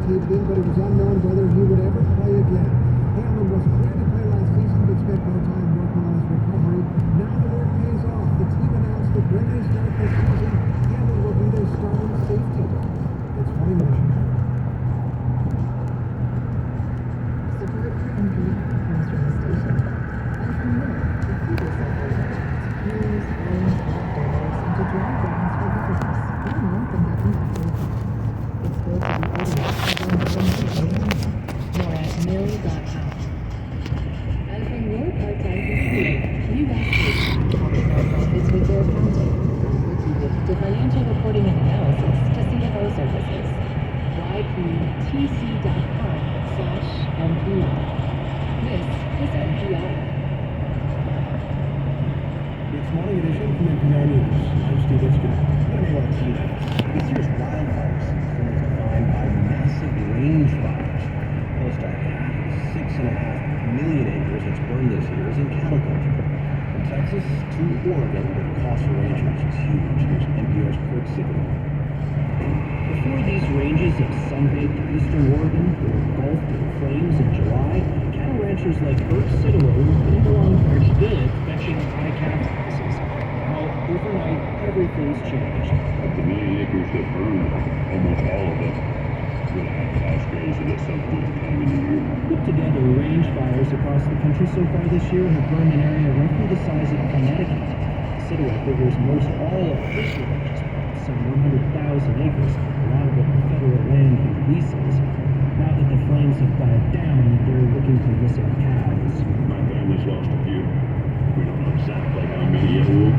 caved in, but it was unknown whether he would ever play again. Hamlin was clear to play last season, but spent more time working on his recovery. Now the work pays off. The team announced that when they start this season, Hamlin will be their starting safety. It's Funny Motion. Support for NPR comes from the station. And from there, the previous operations, news, loans, outdoors, and to dry grounds for visitors. Learn more from their inventory card. It's built to be organized more at mill.com. And from your part-time computer, you got nonprofits with their accounting, to financial reporting and analysis, to CFO services. yptc.com/NPR. This is NPR. It's Morning Edition from NPR News. I'm Steve Hitchcock. I'm Mark Keating. This year's wildfire season is defined by massive range fires. Close to 6.5 million acres that's burned this year is in cattle country. From Texas to Oregon, the cost for ranchers is huge. Here's NPR's Kirk Siegel. Before these ranges of sun-baked eastern Oregon were engulfed in flames in July, cattle ranchers like Bert Sidlow didn't belong pretty good fetching high calf prices. Well, overnight, everything's changed. Of the million acres that burned, almost all of it will have cows grazing at some point in time in the year. Put together, range fires across the country so far this year have burned an area roughly the size of Connecticut. Sidlow figures most all of his ranges, some 100,000 acres, a lot of it federal land he leases. Now that the flames have died down, they're looking to listen cows. My family's lost a few. We don't know exactly how many yet. We'll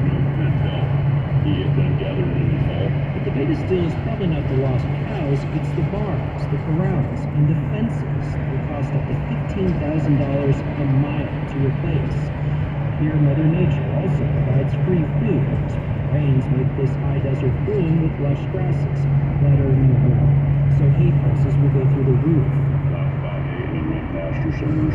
he had done gathering in the fall. But the biggest deal is probably not the lost cows, it's the barns, the corrals, and the fences that cost up to $15,000 a mile to replace. Here, Mother Nature also provides free food. Rains make this high desert bloom with lush grasses that are no more. So hay prices will go through the roof. About 5 to 8 rent pasture somewhere.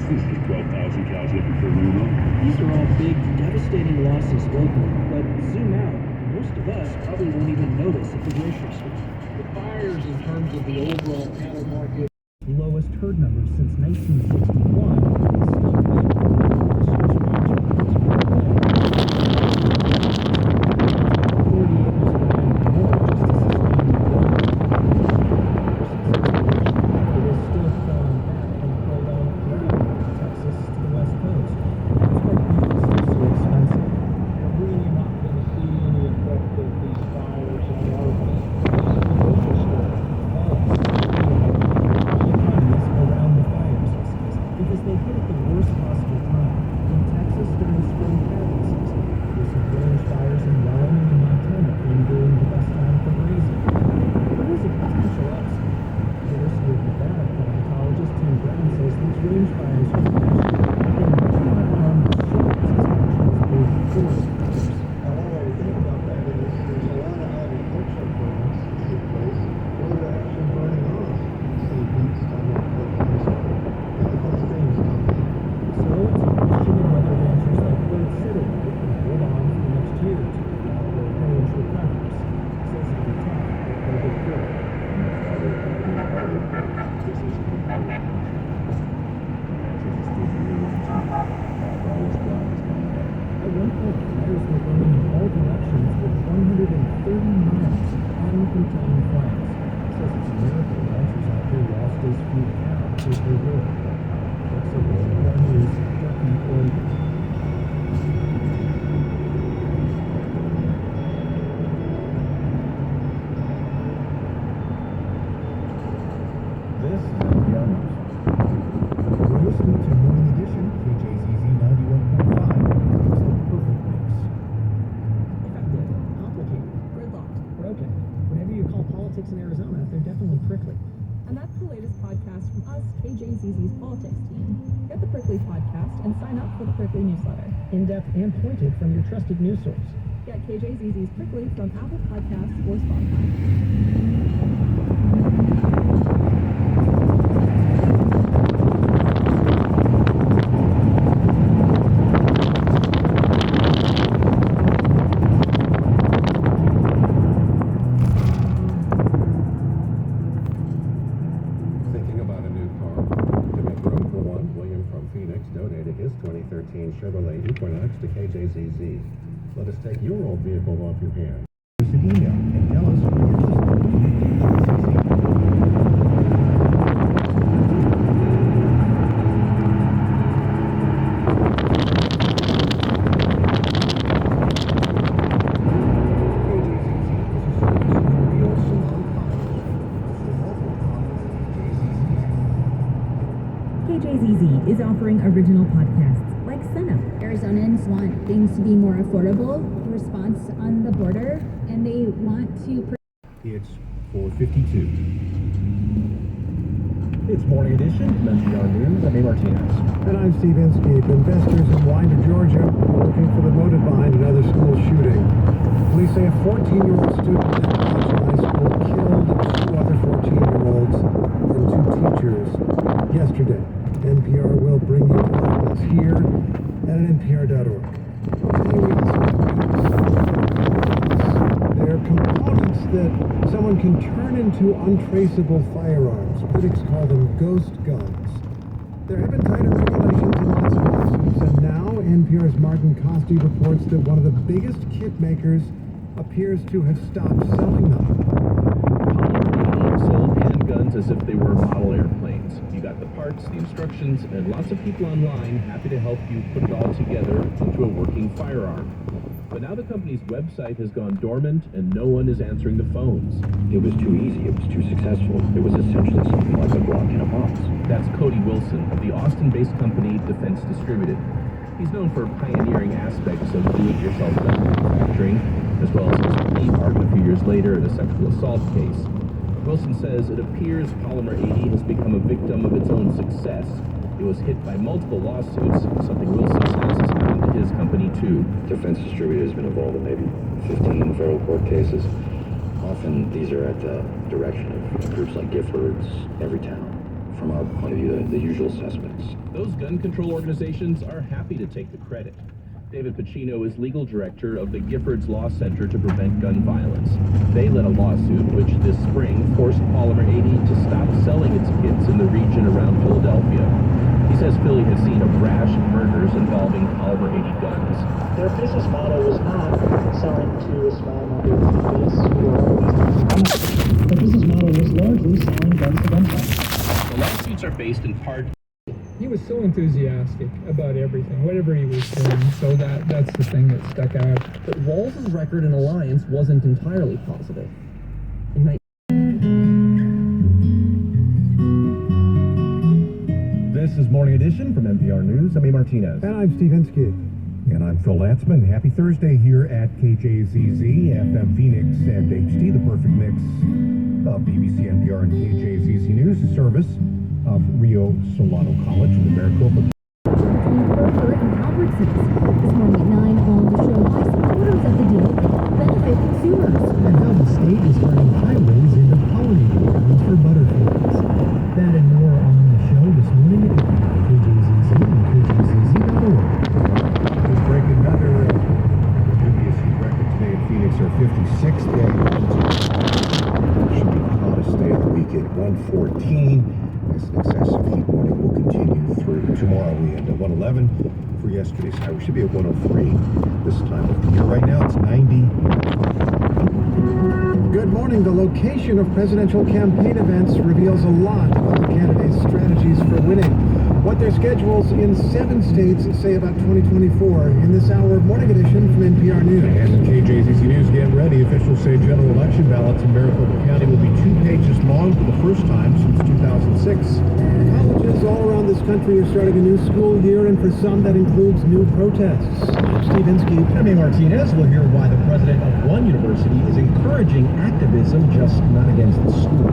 This is 12,000 cows looking for a new home. These are all big, devastating losses locally, but zoom out, most of us probably won't even notice at the grocery store. The fires in terms of the overall cattle market. Lowest herd numbers since 1961. In-depth and pointed from your trusted news source. Get KJZZ's Prickly from Apple Podcasts or Spotify. about a new car? To make room for one, William from Phoenix donated his 2013 Chevrolet Equinox to KJZZ. Let us take your old vehicle off your hands. Send an email and tell us where you're KJZZ is offering original podcasts like Senna. Arizonans want things to be more affordable, response on the border, and they want to. It's 4:52. It's Morning Edition from NPR News. I'm A. Martinez. And I'm Steve Inskeep. Investors in Winder, Georgia, are looking for the motive behind another school shooting. Police say a 14-year-old student at Dodge High School killed two other 14-year-olds and two teachers yesterday. NPR will bring you developments here and at npr.org. Today we also have they're components that someone can turn into untraceable firearms. Critics call them ghost guns. There have been tighter regulations and lots of lawsuits, and now NPR's Martin Costi reports that one of the biggest kit makers appears to have stopped selling them. Sold handguns as if they were model airplanes. You got the parts, the instructions, and lots of people online happy to help you put it all together into a working firearm. But now the company's website has gone dormant and no one is answering the phones. It was too easy. It was too successful. It was essentially something like a Glock in a box. That's Cody Wilson of the Austin-based company Defense Distributed. He's known for pioneering aspects of do-it-yourself gun manufacturing, as well as his plea bargain a few years later in a sexual assault case. Wilson says it appears Polymer 80 has become a victim of its own success. It was hit by multiple lawsuits, something Wilson says has happened to his company too. Defense Distributed has been involved in maybe 15 federal court cases. Often these are at the direction of groups like Giffords, Everytown. From our point of view, the usual suspects. Those gun control organizations are happy to take the credit. David Pacino is legal director of the Giffords Law Center to Prevent Gun Violence. They led a lawsuit which this spring forced Polymer 80 to stop selling its kits in the region around Philadelphia. He says Philly has seen a rash of murders involving Polymer 80 guns. Their business model was not selling to a small number of people who are always. Their business model was largely selling guns to gun shops. The lawsuits are based in part. He was so enthusiastic about everything, whatever he was doing, so that's the thing that stuck out. But Walls' record in Alliance wasn't entirely positive. This is Morning Edition from NPR News. I'm A. Martinez. And I'm Steve Inskeep. And I'm Phil Latzman. Happy Thursday here at KJZZ, FM Phoenix, and HD, the perfect mix of BBC, NPR, and KJZZ News, a service of Rio Solano College in the Maricopa. Berger and Albertsons. This morning at 9 on the show why supporters of the deal benefit consumers. And how the state is turning highways into pollinating grounds for butterflies. That and more on the show this morning at KJZZ and KJZZ.org. Just breaking another previous heat record today in Phoenix, our 56th day. Should be the hottest day of the week at 114. This excessive heat warning will continue through tomorrow. We end at 111 for yesterday's high. We should be at 103 this time of the year. Right now it's 90. Good morning. The location of presidential campaign events reveals a lot about the candidates' strategies for winning. What their schedules in 7 states say about 2024 in this hour of Morning Edition from NPR News. And KJZZ News, get ready. Officials say general election ballots in Maricopa County will be 2 pages long for the first time since 2006. Colleges all around this country are starting a new school year, and for some that includes new protests. Steve Inskeep. I'm A. Martinez. We'll hear why the president of one university is encouraging activism, just not against the school.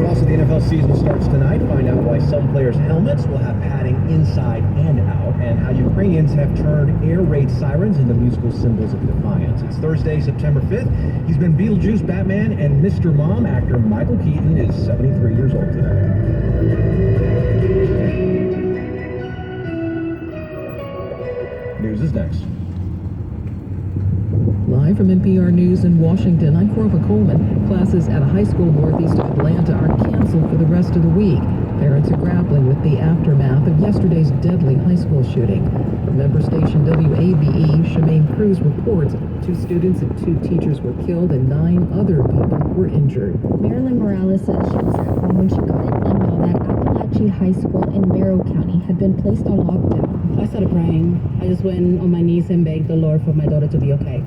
Also, the NFL season starts tonight. Find out why some players' helmets will have padding inside and out, and how Ukrainians have turned air raid sirens into musical symbols of defiance. It's Thursday, September 5th. He's been Beetlejuice, Batman, and Mr. Mom. Actor Michael Keaton is 73 years old today. News is next. Live from NPR News in Washington, I'm Corva Coleman. Classes at a high school northeast of Atlanta are canceled rest of the week. Parents are grappling with the aftermath of yesterday's deadly high school shooting. From member station WABE, Shemaine Cruz reports 2 students and 2 teachers were killed and 9 other people were injured. Marilyn Morales says she was at home when she got an email that Appalachia High School in Merrill County had been placed on lockdown. I started praying. I just went on my knees and begged the Lord for my daughter to be okay.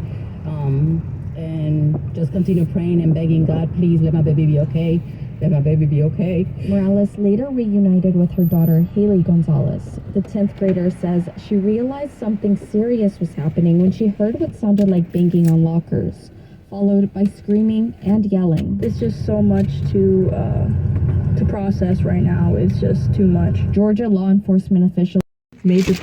And just continue praying and begging God, please let my baby be okay. Let my baby be okay. Morales later reunited with her daughter, Haley Gonzalez. The 10th grader says she realized something serious was happening when she heard what sounded like banging on lockers, followed by screaming and yelling. It's just so much to process right now. It's just too much. Georgia law enforcement officials made the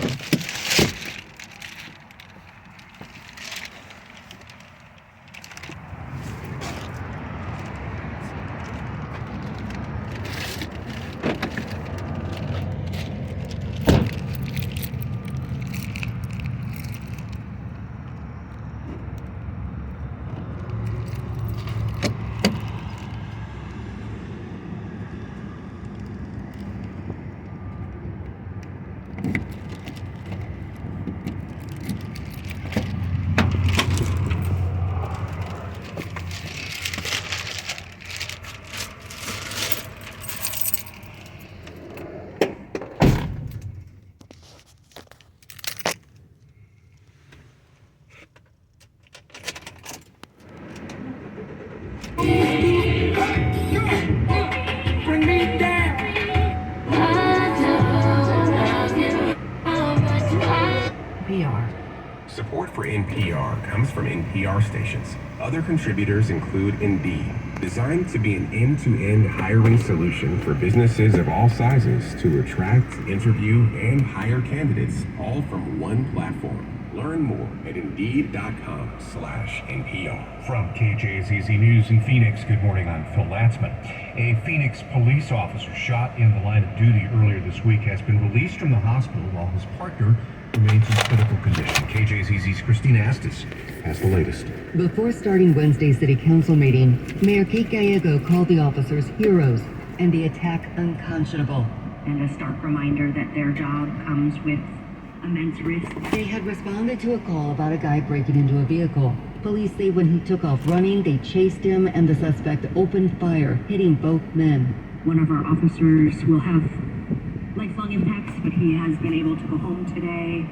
Support for NPR comes from NPR stations. Other contributors include Indeed, designed to be an end-to-end hiring solution for businesses of all sizes to attract, interview, and hire candidates, all from one platform. Learn more at Indeed.com/NPR. From KJZZ News in Phoenix, good morning, I'm Phil Latzman. A Phoenix police officer shot in the line of duty earlier this week has been released from the hospital while his partner remains in critical condition. KJZZ's Christina Estes has the latest. Before starting Wednesday's city council meeting, Mayor Pete Gallego called the officers heroes and the attack unconscionable. And a stark reminder that their job comes with immense risk. They had responded to a call about a guy breaking into a vehicle. Police say when he took off running, they chased him and the suspect opened fire, hitting both men. One of our officers will have lifelong impacts, but he has been able to go home today.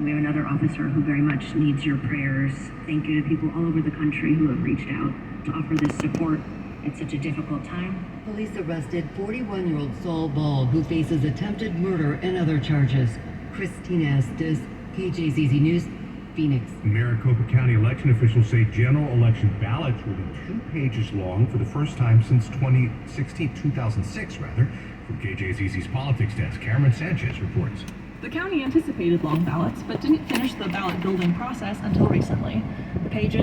We have another officer who very much needs your prayers. Thank you to people all over the country who have reached out to offer this support at such a difficult time. Police arrested 41-year-old Saul Ball, who faces attempted murder and other charges. Christina Estes, KJZZ News, Phoenix. Maricopa County election officials say general election ballots will be 2 pages long for the first time since 2006 rather. From KJZZ's politics desk, Cameron Sanchez reports. The county anticipated long ballots, but didn't finish the ballot building process until recently. The pages